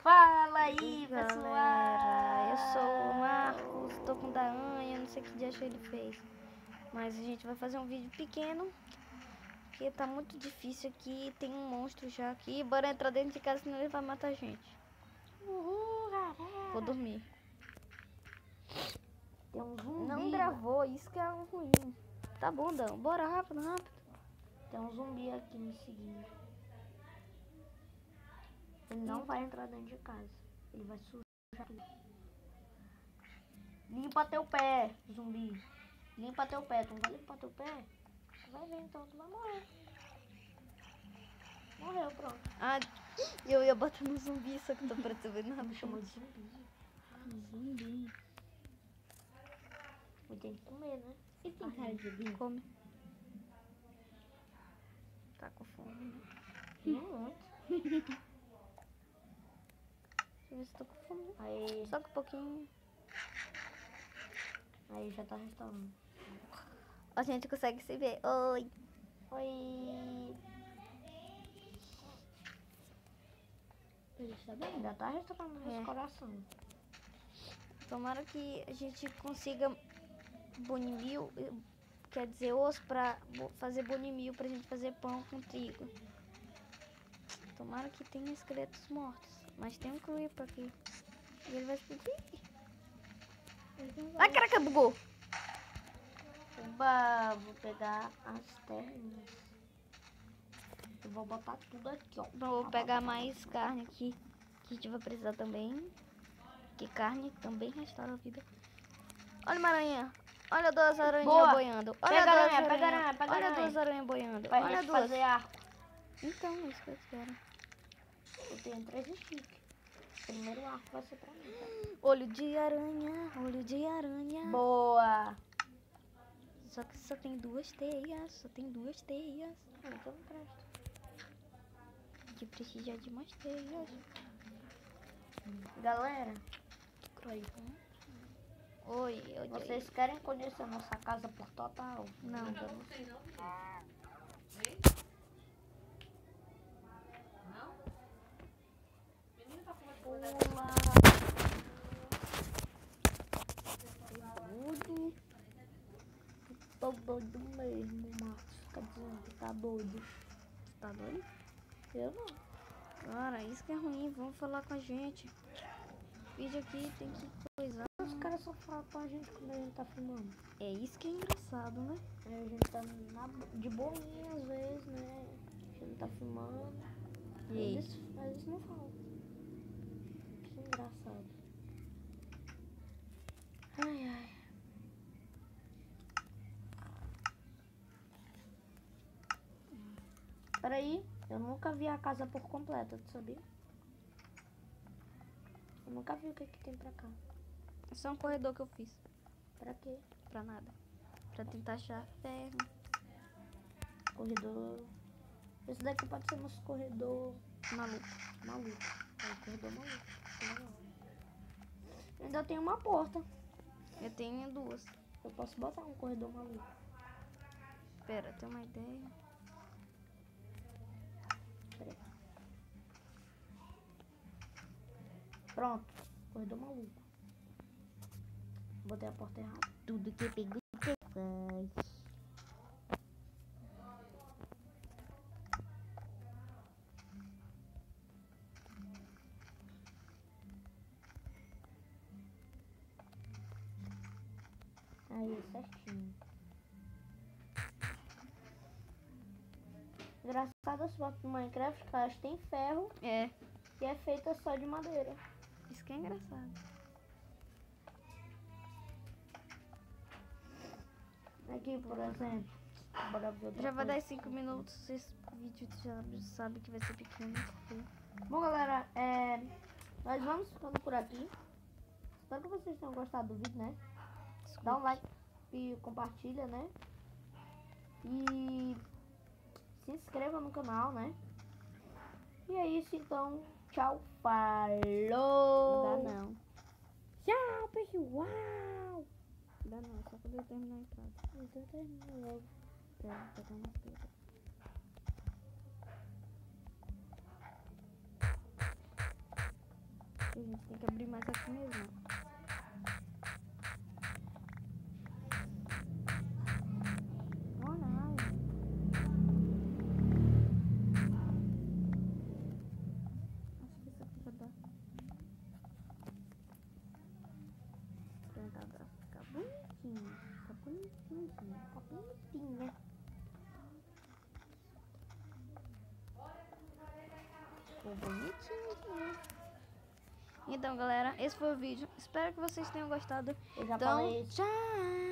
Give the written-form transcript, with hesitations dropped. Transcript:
Fala aí, Galera, pessoal! eu sou o Marcos, tô com o Daanha, não sei que dia ele fez. Mas a gente vai fazer um vídeo pequeno, porque tá muito difícil aqui, tem um monstro já aqui. Bora entrar dentro de casa, senão ele vai matar a gente. Uhul, galera! Vou dormir. Tem um zumbi. Não gravou, isso que é ruim. Tá bom, Dan, bora rápido, rápido. Tem um zumbi aqui me seguindo. Ele não vai entrar dentro de casa. Ele vai sujar tudo. Limpa teu pé, zumbi. Limpa teu pé. Tu não vai limpar teu pé? Tu vai ver então, tu vai morrer. Morreu, pronto. Ah, eu ia botar no zumbi, só que não tô percebendo nada. Me chamou de zumbi. Zumbi. Eu tenho que comer, né? E tem cara de zumbi? Come. Tá com fome, né? Muito. Deixa eu ver se tô com fome. Aí, Só que um pouquinho. aí já tá restaurando. A gente consegue se ver. Oi. Oi. Ainda tá restaurando É. nosso coração. Tomara que a gente consiga bonimil, quer dizer, osso pra fazer bonimil pra gente fazer pão com trigo. Tomara que tenha esqueletos mortos. Mas tem um creeper aqui. E ele vai explodir. Ai, caraca, bugou. Oba, vou pegar as terras. Eu vou botar tudo aqui, ó. Vou pegar mais carne aqui, que a gente vai precisar também. Que carne também restaura a vida. Olha uma aranha. Olha duas aranhas Boa. boiando. Olha Pega duas aranha, aranhas. pega aranha, pega Olha aranha. duas aranhas boiando. Pra Olha gente duas. fazer arco. Então, é isso que eu quero. Eu tenho 3 sticks. O primeiro arco vai ser pra mim, tá? Olho de aranha, olho de aranha. Boa. Só que só tem duas teias, só tem duas teias. Então não presta. Que precisa de mais teias. Galera, Oi, oi. vocês querem conhecer a nossa casa por total? Não. Ainda não sei. Pula. Doido. Tô doido mesmo, Marcos. Fica dizendo que tá doido. Você tá doido? Eu não. Cara, isso que é ruim. Vamos falar com a gente. Vídeo aqui tem que coisar. Os caras só falam com a gente quando a gente tá filmando. É isso que é engraçado, né? Aí a gente tá de boinha às vezes, né? A gente tá filmando. E aí? Eles não falam. Que engraçado. Ai, ai. Peraí, eu nunca vi a casa por completa, tu sabia? Eu nunca vi o que tem pra cá. É só um corredor que eu fiz. Pra quê? Pra nada. Pra tentar achar ferro. Corredor. Esse daqui pode ser nosso corredor Maluco. maluco. É o corredor maluco. Legal. Ainda tem uma porta. Eu tenho duas. Eu posso botar um corredor maluco. Pera, tem uma ideia. Peraí. Pronto. Corredor maluco. Botei a porta errada. Tudo que pegou você faz. Aí, certinho. Engraçado as fotos do Minecraft, que elas têm ferro É, e é feita só de madeira. isso que é engraçado. Aqui, por exemplo. Bora ver outra Já vai coisa. dar 5 minutos. Esse vídeo já sabe que vai ser pequeno. Bom, galera, nós vamos ficando por aqui. Espero que vocês tenham gostado do vídeo, né? Dá um like e compartilha, né? E se inscreva no canal, né? E é isso, então. Tchau, falou! Não dá não. Tchau, pessoal! Não dá não, só quando eu terminar a entrada. Então termina logo. Pera, pegar umas pedras. A gente tem que abrir mais aqui mesmo. Olha. Acho que isso aqui já dá. Tentar agora ficar bonitinho. Ficar bonitinho. Tá bonitinha. Ficou bonitinho. Então, galera, esse foi o vídeo. Espero que vocês tenham gostado. Eu já Então, falei. tchau!